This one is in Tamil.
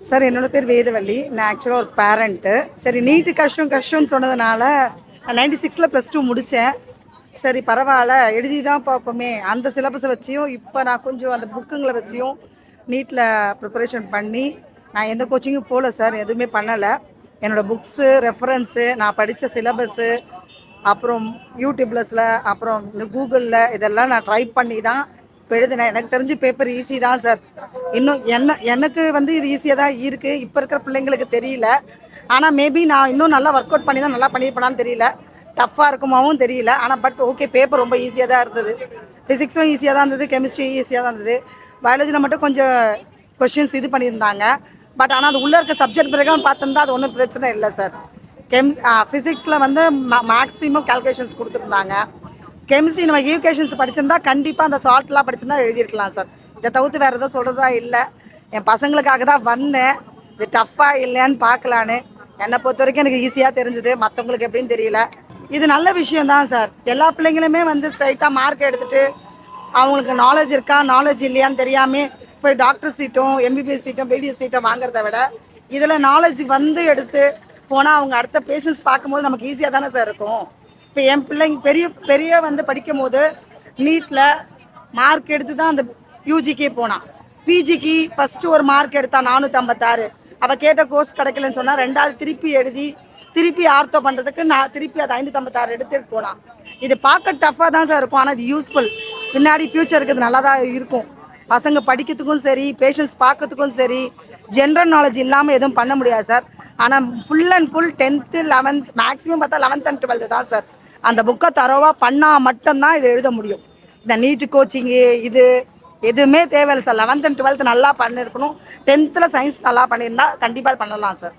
சார் என்னோட பேர் வேதவள்ளி. நான் ஆக்சுவலாக ஒரு பேரண்ட்டு. சரி நீட்டு கஷ்டம்னு சொன்னதுனால நான் 96ல் +2 முடித்தேன். சரி பரவாயில்ல எழுதி தான் பார்ப்போமே, அந்த சிலபஸை வச்சியும் இப்போ நான் கொஞ்சம் அந்த புக்குங்களை வச்சியும் நீட்டில் ப்ரிப்பரேஷன் பண்ணி நான் எந்த கோச்சிங்கும் போகல சார், எதுவுமே பண்ணலை. என்னோடய புக்ஸு, ரெஃபரன்ஸு, நான் படித்த சிலபஸ்ஸு, அப்புறம் யூடியூப்லஸில், அப்புறம் கூகுளில் இதெல்லாம் நான் ட்ரை பண்ணி தான் இப்போ எழுதினேன். எனக்கு தெரிஞ்சு பேப்பர் ஈஸி தான் சார். இன்னும் எனக்கு வந்து இது ஈஸியாக தான் இருக்குது. இப்போ இருக்கிற பிள்ளைங்களுக்கு தெரியல. ஆனால் மேபி நான் இன்னும் நல்லா ஒர்க் அவுட் பண்ணி தான் நல்லா பண்ணியிருப்பேனான்னு தெரியல. டஃப்பாக இருக்குமாவும் தெரியல. ஆனால் பட் ஓகே, பேப்பர் ரொம்ப ஈஸியாக தான் இருந்தது. ஃபிசிக்ஸும் ஈஸியாக தான் இருந்தது, கெமிஸ்ட்ரி ஈஸியாக தான் இருந்தது. பயாலஜியில் மட்டும் கொஞ்சம் கொஷின்ஸ் இது பண்ணியிருந்தாங்க. பட் ஆனால் அது உள்ளே இருக்க சப்ஜெக்ட் பிரகாரம் பார்த்துருந்தா அது ஒன்றும் பிரச்சனை இல்லை சார். ஃபிசிக்ஸில் வந்து மேக்ஸிமம் கால்குலேஷன்ஸ் கொடுத்துருந்தாங்க. கெமிஸ்ட்ரி நம்ம ஈக்குவேஷன்ஸ் படிச்சிருந்தா கண்டிப்பாக அந்த சால்ட்லாம் படிச்சிருந்தா எழுதியிருக்கலாம் சார். இதை தவிர்த்து வேறு எதுவும் சொல்கிறதா இல்லை. என் பசங்களுக்காக தான் வந்தேன். இது டஃப்பாக இல்லையான்னு பார்க்கலான்னு. என்னை பொறுத்த வரைக்கும் எனக்கு ஈஸியாக தெரிஞ்சுது, மற்றவங்களுக்கு எப்படின்னு தெரியல. இது நல்ல விஷயந்தான் சார். எல்லா பிள்ளைங்களுமே வந்து ஸ்ட்ரைட்டாக மார்க் எடுத்துகிட்டு அவங்களுக்கு நாலேஜ் இருக்கா நாலேஜ் இல்லையான்னு தெரியாமல் போய் டாக்டர் சீட்டும் எம்பிபிஎஸ் சீட்டும் பிடிஎஸ் சீட்டும் வாங்குறத விட இதில் நாலேஜ் வந்து எடுத்து போனால் அவங்க அடுத்த பேஷண்ட்ஸ் பார்க்கும்போது நமக்கு ஈஸியாக தானே சார் இருக்கும். இப்போ என் பிள்ளைங்க பெரிய வந்து படிக்கும் போது நீட்டில் மார்க் எடுத்து தான் அந்த யூஜிக்கே போனான். பிஜிக்கு ஃபஸ்ட்டு ஒரு மார்க் எடுத்தா 456. அவள் கேட்ட கோர்ஸ் கிடைக்கலன்னு சொன்னால் ரெண்டாவது திருப்பி எழுதி திருப்பி ஆர்த்தோ பண்ணுறதுக்கு நான் திருப்பி அது 556 எடுத்துகிட்டு போனான். இது பார்க்க டஃப்பாக தான் சார் இருக்கும், ஆனால் இது யூஸ்ஃபுல். பின்னாடி ஃப்யூச்சருக்கு இது நல்லா தான் இருக்கும். பசங்க படிக்கிறதுக்கும் சரி, பேஷண்ட்ஸ் பார்க்கறதுக்கும் சரி, ஜென்ரல் நாலேஜ் இல்லாமல் எதுவும் பண்ண முடியாது சார். ஆனால் full and full 10th 11th maximum பார்த்தா 11th and 12th தான் சார். அந்த புக்கை தரோவாக பண்ணால் மட்டும்தான் இதை எழுத முடியும். இந்த நீட்டு கோச்சிங்கு இது எதுவுமே தேவையில்லை சார். 11th and 12th நல்லா பண்ணியிருக்கணும். 10th சயின்ஸ் நல்லா பண்ணியிருந்தா கண்டிப்பாக பண்ணலாம் சார்.